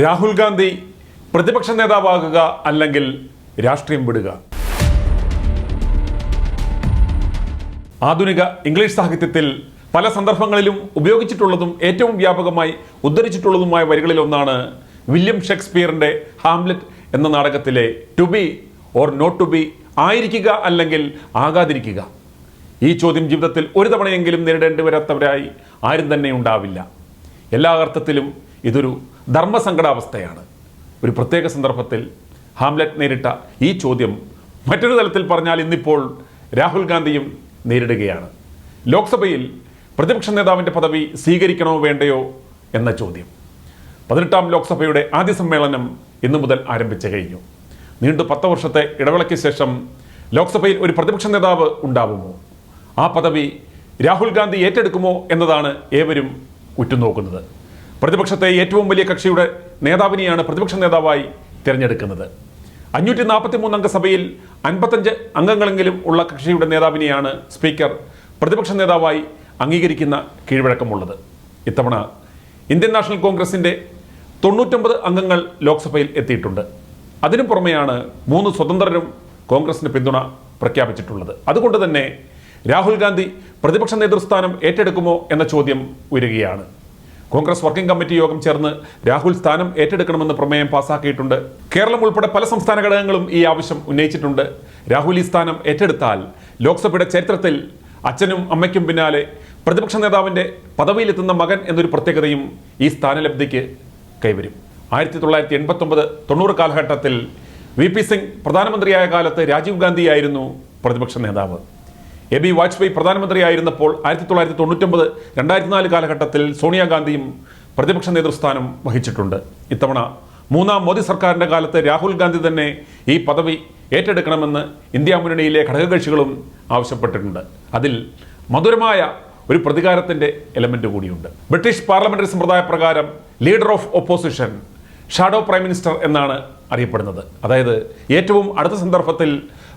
രാഹുൽ ഗാന്ധി പ്രതിപക്ഷ നേതാവാകുക അല്ലെങ്കിൽ രാഷ്ട്രീയം വിടുക. ആധുനിക ഇംഗ്ലീഷ് സാഹിത്യത്തിൽ പല സന്ദർഭങ്ങളിലും ഉപയോഗിച്ചിട്ടുള്ളതും ഏറ്റവും വ്യാപകമായി ഉദ്ധരിച്ചിട്ടുള്ളതുമായ വരികളിലൊന്നാണ് വില്യം ഷേക്സ്പിയറിൻ്റെ ഹാംലെറ്റ് എന്ന നാടകത്തിലെ to be or not to be, ആയിരിക്കുക അല്ലെങ്കിൽ ആകാതിരിക്കുക. ഈ ചോദ്യം ജീവിതത്തിൽ ഒരു തവണയെങ്കിലും നേരിടേണ്ടി വരാത്തവരായി ആരും തന്നെ ഉണ്ടാവില്ല. എല്ലാ അർത്ഥത്തിലും ഇതൊരു ധർമ്മസങ്കടാവസ്ഥയാണ്. ഒരു പ്രത്യേക സന്ദർഭത്തിൽ ഹാംലെറ്റ് നേരിട്ട ഈ ചോദ്യം മറ്റൊരു തലത്തിൽ പറഞ്ഞാൽ ഇന്നിപ്പോൾ രാഹുൽ ഗാന്ധിയും നേരിടുകയാണ്. ലോക്സഭയിൽ പ്രതിപക്ഷ നേതാവിൻ്റെ പദവി സ്വീകരിക്കണോ വേണ്ടയോ എന്ന ചോദ്യം. 18ാം ലോക്സഭയുടെ ആദ്യ സമ്മേളനം ഇന്നു മുതൽ ആരംഭിച്ചു കഴിഞ്ഞു. നീണ്ടു 10 വർഷത്തെ ഇടവേളയ്ക്ക് ശേഷം ലോക്സഭയിൽ ഒരു പ്രതിപക്ഷ നേതാവ് ഉണ്ടാവുമോ? ആ പദവി രാഹുൽ ഗാന്ധി ഏറ്റെടുക്കുമോ എന്നതാണ് ഏവരും ഉറ്റുനോക്കുന്നത്. പ്രതിപക്ഷത്തെ ഏറ്റവും വലിയ കക്ഷിയുടെ നേതാവിനെയാണ് പ്രതിപക്ഷ നേതാവായി തിരഞ്ഞെടുക്കുന്നത്. 543 അംഗ സഭയിൽ 55 അംഗങ്ങളെങ്കിലും ഉള്ള കക്ഷിയുടെ നേതാവിനെയാണ് സ്പീക്കർ പ്രതിപക്ഷ നേതാവായി അംഗീകരിക്കുന്ന കീഴ്വഴക്കമുള്ളത്. ഇത്തവണ ഇന്ത്യൻ നാഷണൽ കോൺഗ്രസിൻ്റെ 99 അംഗങ്ങൾ ലോക്സഭയിൽ എത്തിയിട്ടുണ്ട്. അതിനു പുറമെയാണ് 3 സ്വതന്ത്രരും കോൺഗ്രസിന് പിന്തുണ പ്രഖ്യാപിച്ചിട്ടുള്ളത്. അതുകൊണ്ട് തന്നെ രാഹുൽ ഗാന്ധി പ്രതിപക്ഷ നേതൃസ്ഥാനം ഏറ്റെടുക്കുമോ എന്ന ചോദ്യം ഉയരുകയാണ്. കോൺഗ്രസ് വർക്കിംഗ് കമ്മിറ്റി യോഗം ചേർന്ന് രാഹുൽ സ്ഥാനം ഏറ്റെടുക്കണമെന്ന് പ്രമേയം പാസാക്കിയിട്ടുണ്ട്. കേരളം ഉൾപ്പെടെ പല സംസ്ഥാന ഘടകങ്ങളും ഈ ആവശ്യം ഉന്നയിച്ചിട്ടുണ്ട്. രാഹുൽ ഈ സ്ഥാനം ഏറ്റെടുത്താൽ ലോക്സഭയുടെ ചരിത്രത്തിൽ അച്ഛനും അമ്മയ്ക്കും പിന്നാലെ പ്രതിപക്ഷ നേതാവിൻ്റെ പദവിയിലെത്തുന്ന മകൻ എന്നൊരു പ്രത്യേകതയും ഈ സ്ഥാനലബ്ധിക്ക് കൈവരും. 1989-90 കാലഘട്ടത്തിൽ VP സിംഗ് പ്രധാനമന്ത്രിയായ കാലത്ത് രാജീവ് ഗാന്ധിയായിരുന്നു പ്രതിപക്ഷ നേതാവ്. AB വാജ്പേയി പ്രധാനമന്ത്രിയായിരുന്നപ്പോൾ 1999-2004 കാലഘട്ടത്തിൽ സോണിയാഗാന്ധിയും പ്രതിപക്ഷ നേതൃസ്ഥാനം വഹിച്ചിട്ടുണ്ട്. ഇത്തവണ 3ാം മോദി സർക്കാരിൻ്റെ കാലത്ത് രാഹുൽ ഗാന്ധി തന്നെ ഈ പദവി ഏറ്റെടുക്കണമെന്ന് ഇന്ത്യ മുന്നണിയിലെ ഘടകകക്ഷികളും ആവശ്യപ്പെട്ടിട്ടുണ്ട്. അതിൽ മധുരമായ ഒരു പ്രതികാരത്തിൻ്റെ എലമെൻ്റ് കൂടിയുണ്ട്. ബ്രിട്ടീഷ് പാർലമെൻ്ററി സമ്പ്രദായ പ്രകാരം leader of opposition shadow prime minister എന്നാണ് അറിയപ്പെടുന്നത്. അതായത് ഏറ്റവും അടുത്ത സന്ദർഭത്തിൽ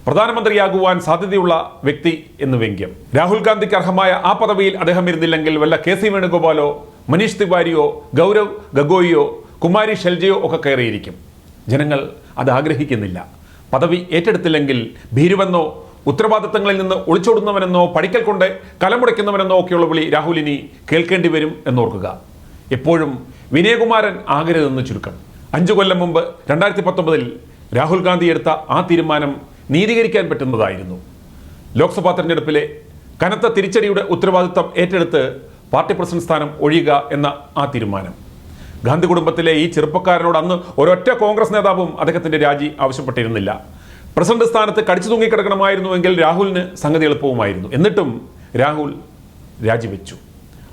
പ്രധാനമന്ത്രിയാകുവാൻ സാധ്യതയുള്ള വ്യക്തി എന്ന് വ്യംഗ്യം. രാഹുൽ ഗാന്ധിക്ക് അർഹമായ ആ പദവിയിൽ അദ്ദേഹം ഇരുന്നില്ലെങ്കിൽ വല്ല KC വേണുഗോപാലോ മനീഷ് തിവാരിയോ ഗൗരവ് ഗഗോയിയോ കുമാരി ഷെൽജയോ ഒക്കെ കയറിയിരിക്കും. ജനങ്ങൾ അത് ആഗ്രഹിക്കുന്നില്ല. പദവി ഏറ്റെടുത്തില്ലെങ്കിൽ ഭീരുവെന്നോ ഉത്തരവാദിത്തങ്ങളിൽ നിന്ന് ഒളിച്ചോടുന്നവനെന്നോ പഠിക്കൽ കൊണ്ട് കലമുടയ്ക്കുന്നവനെന്നോ ഒക്കെയുള്ള വിളി രാഹുലിനി കേൾക്കേണ്ടി വരും എന്നോർക്കുക. എപ്പോഴും വിനയകുമാരൻ ആകരുതെന്ന് ചുരുക്കം. 5 കൊല്ലം മുമ്പ് 2019 രാഹുൽ ഗാന്ധി എടുത്ത ആ തീരുമാനം നീതീകരിക്കാൻ പറ്റുന്നതായിരുന്നു. ലോക്സഭാ തെരഞ്ഞെടുപ്പിലെ കനത്ത തിരിച്ചടിയുടെ ഉത്തരവാദിത്തം ഏറ്റെടുത്ത് പാർട്ടി പ്രസിഡന്റ് സ്ഥാനം ഒഴിയുക എന്ന ആ തീരുമാനം. ഗാന്ധി കുടുംബത്തിലെ ഈ ചെറുപ്പക്കാരനോട് അന്ന് ഒരൊറ്റ കോൺഗ്രസ് നേതാവും അദ്ദേഹത്തിൻ്റെ രാജി ആവശ്യപ്പെട്ടിരുന്നില്ല. പ്രസിഡന്റ് സ്ഥാനത്ത് കടിച്ചു തൂങ്ങിക്കിടക്കണമായിരുന്നുവെങ്കിൽ രാഹുലിന് സംഗതി എളുപ്പവുമായിരുന്നു. എന്നിട്ടും രാഹുൽ രാജിവെച്ചു.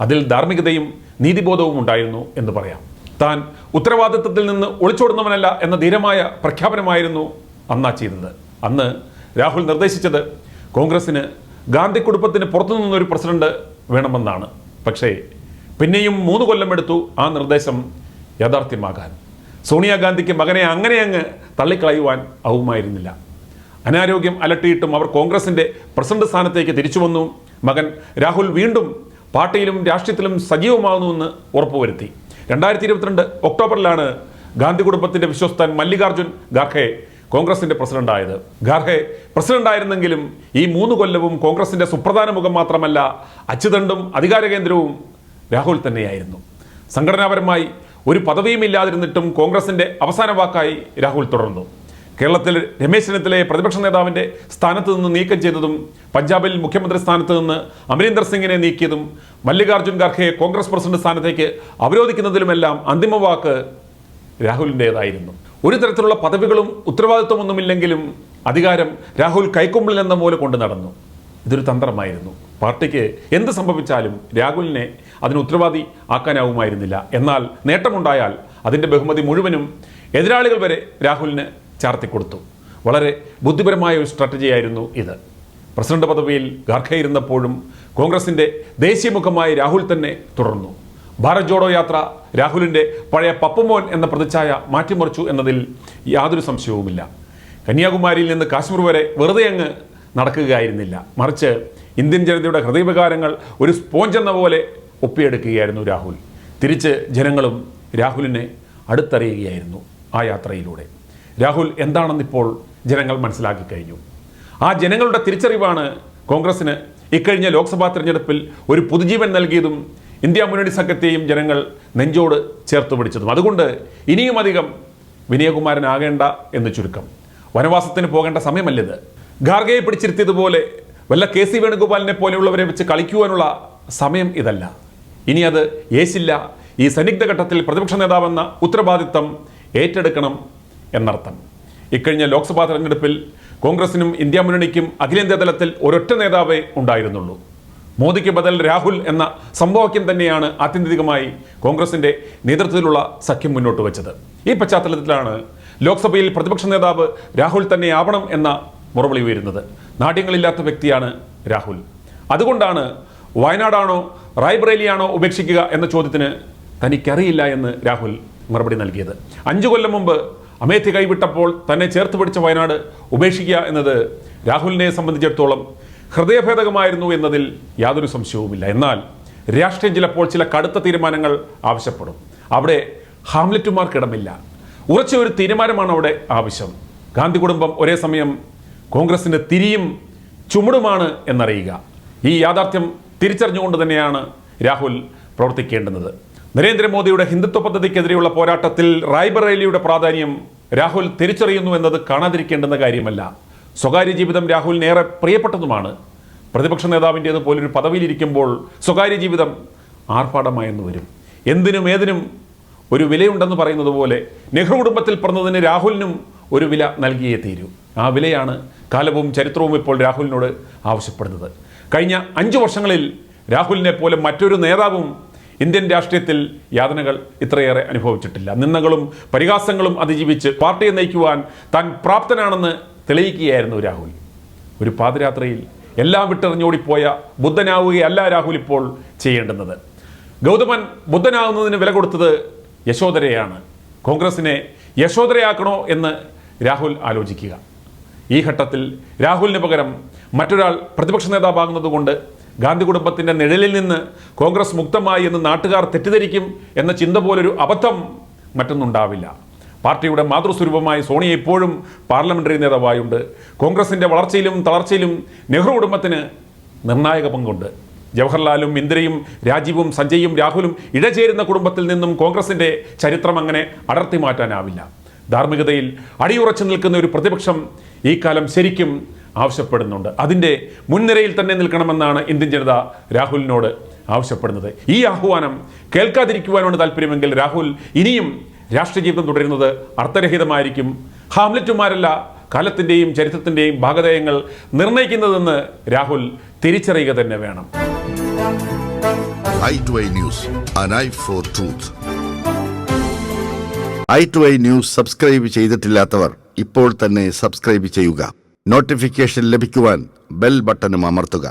അതിൽ ധാർമ്മികതയും നീതിബോധവും ഉണ്ടായിരുന്നു എന്ന് പറയാം. താൻ ഉത്തരവാദിത്തത്തിൽ നിന്ന് ഒളിച്ചോടുന്നവനല്ല എന്ന ധീരമായ പ്രഖ്യാപനമായിരുന്നു അന്നാ ചെയ്തത്. അന്ന് രാഹുൽ നിർദ്ദേശിച്ചത് കോൺഗ്രസിന് ഗാന്ധി കുടുംബത്തിന് പുറത്തുനിന്നൊരു പ്രസിഡന്റ് വേണമെന്നാണ്. പക്ഷേ പിന്നെയും 3 കൊല്ലം എടുത്തു ആ നിർദ്ദേശം യാഥാർത്ഥ്യമാകാൻ. സോണിയാഗാന്ധിക്ക് മകനെ അങ്ങനെ അങ്ങ് തള്ളിക്കളയുവാൻ ആവുമായിരുന്നില്ല. അനാരോഗ്യം അലട്ടിയിട്ടും അവർ കോൺഗ്രസിൻ്റെ പ്രസിഡന്റ് സ്ഥാനത്തേക്ക് തിരിച്ചു വന്നു. മകൻ രാഹുൽ വീണ്ടും പാർട്ടിയിലും രാഷ്ട്രീയത്തിലും സജീവമാകുന്നുവെന്ന് ഉറപ്പുവരുത്തി. 2022 ഒക്ടോബറിലാണ് ഗാന്ധി കുടുംബത്തിൻ്റെ വിശ്വസ്തൻ മല്ലികാർജുൻ ഖാർഗെ കോൺഗ്രസിൻ്റെ പ്രസിഡന്റായത്. ഖാർഗെ പ്രസിഡന്റായിരുന്നെങ്കിലും ഈ 3 കൊല്ലവും കോൺഗ്രസിൻ്റെ സുപ്രധാന മുഖം മാത്രമല്ല അച്ചുതണ്ടും അധികാര കേന്ദ്രവും രാഹുൽ തന്നെയായിരുന്നു. സംഘടനാപരമായി ഒരു പദവിയും ഇല്ലാതിരുന്നിട്ടും കോൺഗ്രസിൻ്റെ അവസാന വാക്കായി രാഹുൽ തുടർന്നു. കേരളത്തിൽ രമേശ് ചെന്നിത്തലയെ പ്രതിപക്ഷ നേതാവിൻ്റെ സ്ഥാനത്ത് നിന്ന് നീക്കം ചെയ്തതും പഞ്ചാബിൽ മുഖ്യമന്ത്രി സ്ഥാനത്ത് നിന്ന് അമരീന്ദർ സിംഗിനെ നീക്കിയതും മല്ലികാർജുൻ ഖാർഗെയെ കോൺഗ്രസ് പ്രസിഡന്റ് സ്ഥാനത്തേക്ക് അവരോധിക്കുന്നതിലുമെല്ലാം അന്തിമ വാക്ക് രാഹുലിൻ്റേതായിരുന്നു. ഒരു തരത്തിലുള്ള പദവികളും ഉത്തരവാദിത്വമൊന്നുമില്ലെങ്കിലും അധികാരം രാഹുൽ കൈക്കുമ്പിളിൽ എന്ന പോലെ കൊണ്ടു നടന്നു. ഇതൊരു തന്ത്രമായിരുന്നു. പാർട്ടിക്ക് എന്ത് സംഭവിച്ചാലും രാഹുലിനെ അതിന് ഉത്തരവാദി ആക്കാനാവുമായിരുന്നില്ല. എന്നാൽ നേട്ടമുണ്ടായാൽ അതിൻ്റെ ബഹുമതി മുഴുവനും എതിരാളികൾ വരെ രാഹുലിന് ചാർത്തിക്കൊടുത്തു. വളരെ ബുദ്ധിപരമായ ഒരു സ്ട്രാറ്റജിയായിരുന്നു ഇത്. പ്രസിഡന്റ് പദവിയിൽ ഖാർഗെ ഇരുന്നപ്പോഴും കോൺഗ്രസിൻ്റെ ദേശീയ മുഖമായി രാഹുൽ തന്നെ തുടർന്നു. ഭാരത് ജോഡോ യാത്ര രാഹുലിൻ്റെ പഴയ പപ്പുമോൻ എന്ന പ്രതിച്ഛായ മാറ്റിമറിച്ചു എന്നതിൽ യാതൊരു സംശയവുമില്ല. കന്യാകുമാരിയിൽ നിന്ന് കാശ്മീർ വരെ വെറുതെ അങ്ങ് നടക്കുകയായിരുന്നില്ല. മറിച്ച് ഇന്ത്യൻ ജനതയുടെ ഹൃദയവികാരങ്ങൾ ഒരു സ്പോഞ്ച് എന്ന പോലെ ഒപ്പിയെടുക്കുകയായിരുന്നു രാഹുൽ. തിരിച്ച് ജനങ്ങളും രാഹുലിനെ അടുത്തറിയുകയായിരുന്നു ആ യാത്രയിലൂടെ. രാഹുൽ എന്താണെന്നിപ്പോൾ ജനങ്ങൾ മനസ്സിലാക്കി കഴിഞ്ഞു. ആ ജനങ്ങളുടെ തിരിച്ചറിവാണ് കോൺഗ്രസിന് ഇക്കഴിഞ്ഞ ലോക്സഭാ തെരഞ്ഞെടുപ്പിൽ ഒരു പുതുജീവൻ നൽകിയതും ഇന്ത്യ മുന്നണി സംഘത്തെയും ജനങ്ങൾ നെഞ്ചോട് ചേർത്ത് പിടിച്ചതും. അതുകൊണ്ട് ഇനിയും അധികം വിനയകുമാരനാകേണ്ട എന്ന് ചുരുക്കം. വനവാസത്തിന് പോകേണ്ട സമയമല്ലിത്. ഖാർഗെയെ പിടിച്ചിരുത്തിയതുപോലെ വല്ല കെ സി വേണുഗോപാലിനെ പോലെയുള്ളവരെ വെച്ച് കളിക്കുവാനുള്ള സമയം ഇതല്ല. ഇനി അത് യേശില്ല. ഈ സന്നിഗ്ധ ഘട്ടത്തിൽ പ്രതിപക്ഷ നേതാവെന്ന ഉത്തരവാദിത്തം ഏറ്റെടുക്കണം എന്നർത്ഥം. ഇക്കഴിഞ്ഞ ലോക്സഭാ തെരഞ്ഞെടുപ്പിൽ കോൺഗ്രസിനും ഇന്ത്യ മുന്നണിക്കും അഖിലേന്ത്യാ തലത്തിൽ ഒരൊറ്റ നേതാവേ ഉണ്ടായിരുന്നുള്ളൂ. മോദിക്ക് ബദൽ രാഹുൽ എന്ന സംഭവക്യം തന്നെയാണ് ആത്യന്തികമായി കോൺഗ്രസിന്റെ നേതൃത്വത്തിലുള്ള സഖ്യം മുന്നോട്ട് വെച്ചത്. ഈ പശ്ചാത്തലത്തിലാണ് ലോക്സഭയിൽ പ്രതിപക്ഷ നേതാവ് രാഹുൽ തന്നെ ആവണം എന്ന മുറവിളി ഉയരുന്നത്. നാട്യങ്ങളില്ലാത്ത വ്യക്തിയാണ് രാഹുൽ. അതുകൊണ്ടാണ് വയനാടാണോ റായ്ബറേലിയാണോ ഉപേക്ഷിക്കുക എന്ന ചോദ്യത്തിന് തനിക്കറിയില്ല എന്ന് രാഹുൽ മറുപടി നൽകിയത്. 5 കൊല്ലം മുമ്പ് അമേഠി കൈവിട്ടപ്പോൾ തന്നെ ചേർത്ത് പിടിച്ച വയനാട് ഉപേക്ഷിക്കുക എന്നത് രാഹുലിനെ സംബന്ധിച്ചിടത്തോളം ഹൃദയഭേദകമായിരുന്നു എന്നതിൽ യാതൊരു സംശയവുമില്ല. എന്നാൽ രാഷ്ട്രീയം ചിലപ്പോൾ ചില കടുത്ത തീരുമാനങ്ങൾ ആവശ്യപ്പെടും. അവിടെ ഹാംലെറ്റുമാർക്കിടമില്ല. ഉറച്ച ഒരു തീരുമാനമാണ് അവിടെ ആവശ്യം. ഗാന്ധി കുടുംബം ഒരേ സമയം കോൺഗ്രസിന് തിരിയും ചുമടുമാണ് എന്നറിയുക. ഈ യാഥാർത്ഥ്യം തിരിച്ചറിഞ്ഞുകൊണ്ട് തന്നെയാണ് രാഹുൽ പ്രവർത്തിക്കേണ്ടുന്നത്. നരേന്ദ്രമോദിയുടെ ഹിന്ദുത്വ പദ്ധതിക്കെതിരെയുള്ള പോരാട്ടത്തിൽ റായ്ബറേലിയുടെ പ്രാധാന്യം രാഹുൽ തിരിച്ചറിയുന്നു എന്നത് കാണാതിരിക്കേണ്ടുന്ന കാര്യമല്ല. സ്വകാര്യ ജീവിതം രാഹുലിന് ഏറെ പ്രിയപ്പെട്ടതുമാണ്. പ്രതിപക്ഷ നേതാവിൻ്റേത് പോലൊരു പദവിയിലിരിക്കുമ്പോൾ സ്വകാര്യ ജീവിതം ആർഭാടമായെന്ന് വരും. എന്തിനും ഏതിനും ഒരു വിലയുണ്ടെന്ന് പറയുന്നത് പോലെ നെഹ്റു കുടുംബത്തിൽ പിറന്നതിന് രാഹുലിനും ഒരു വില നൽകിയേ തീരൂ. ആ വിലയാണ് കാലവും ചരിത്രവും ഇപ്പോൾ രാഹുലിനോട് ആവശ്യപ്പെടുന്നത്. കഴിഞ്ഞ 5 വർഷങ്ങളിൽ രാഹുലിനെ പോലെ മറ്റൊരു നേതാവും ഇന്ത്യൻ രാഷ്ട്രീയത്തിൽ യാതനകൾ ഇത്രയേറെ അനുഭവിച്ചിട്ടില്ല. നിന്ദകളും പരിഹാസങ്ങളും അതിജീവിച്ച് പാർട്ടിയെ നയിക്കുവാൻ താൻ പ്രാപ്തനാണെന്ന് തെളിയിക്കുകയായിരുന്നു രാഹുൽ. ഒരു പാദയാത്രയിൽ എല്ലാം വിട്ടെറിഞ്ഞോടിപ്പോയ ബുദ്ധനാവുകയല്ല രാഹുൽ ഇപ്പോൾ ചെയ്യേണ്ടുന്നത്. ഗൗതമൻ ബുദ്ധനാവുന്നതിന് വില കൊടുത്തത് യശോധരയാണ്. കോൺഗ്രസിനെ യശോധരയാക്കണോ എന്ന് രാഹുൽ ആലോചിക്കുക. ഈ ഘട്ടത്തിൽ രാഹുലിന് പകരം മറ്റൊരാൾ പ്രതിപക്ഷ നേതാവാകുന്നതുകൊണ്ട് ഗാന്ധി കുടുംബത്തിൻ്റെ നിഴലിൽ നിന്ന് കോൺഗ്രസ് മുക്തമായി എന്ന് നാട്ടുകാർ തെറ്റിദ്ധരിക്കും എന്ന ചിന്ത പോലൊരു അബദ്ധം മറ്റൊന്നുണ്ടാവില്ല. പാർട്ടിയുടെ മാതൃസ്വരൂപമായി സോണിയ ഇപ്പോഴും പാർലമെന്ററി നേതാവായുണ്ട്. കോൺഗ്രസിൻ്റെ വളർച്ചയിലും തളർച്ചയിലും നെഹ്റു കുടുംബത്തിന് നിർണായക പങ്കുണ്ട്. ജവഹർലാലും ഇന്ദിരയും രാജീവും സഞ്ജയും രാഹുലും ഇഴചേരുന്ന കുടുംബത്തിൽ നിന്നും കോൺഗ്രസിൻ്റെ ചരിത്രം അങ്ങനെ അടർത്തി മാറ്റാനാവില്ല. ധാർമ്മികതയിൽ അടിയുറച്ചു നിൽക്കുന്ന ഒരു പ്രതിപക്ഷം ഈ കാലം ശരിക്കും ആവശ്യപ്പെടുന്നുണ്ട്. അതിൻ്റെ മുൻനിരയിൽ തന്നെ നിൽക്കണമെന്നാണ് ഇന്ത്യൻ ജനത രാഹുലിനോട് ആവശ്യപ്പെടുന്നത്. ഈ ആഹ്വാനം കേൾക്കാതിരിക്കുവാനാണ് താല്പര്യമെങ്കിൽ രാഹുൽ ഇനിയും രാഷ്ട്രീയ ജീവിതം തുടരുന്നത് അർത്ഥരഹിതമായിരിക്കും. ഹാംലെറ്റുമാരല്ല കാലത്തിൻ്റെയും ചരിത്രത്തിൻ്റെയും ഭാഗധേയങ്ങൾ നിർണ്ണയിക്കുന്നതെന്ന് രാഹുൽ തിരിച്ചറിയുക തന്നെ വേണം. i2i News, an eye for truth. i2i News subscribe ചെയ്തിട്ടില്ലാത്തവർ ഇപ്പോൾ തന്നെ സബ്സ്ക്രൈബ് ചെയ്യുക. നോട്ടിഫിക്കേഷൻ ലഭിക്കുവാൻ ബെൽ ബട്ടണും അമർത്തുക.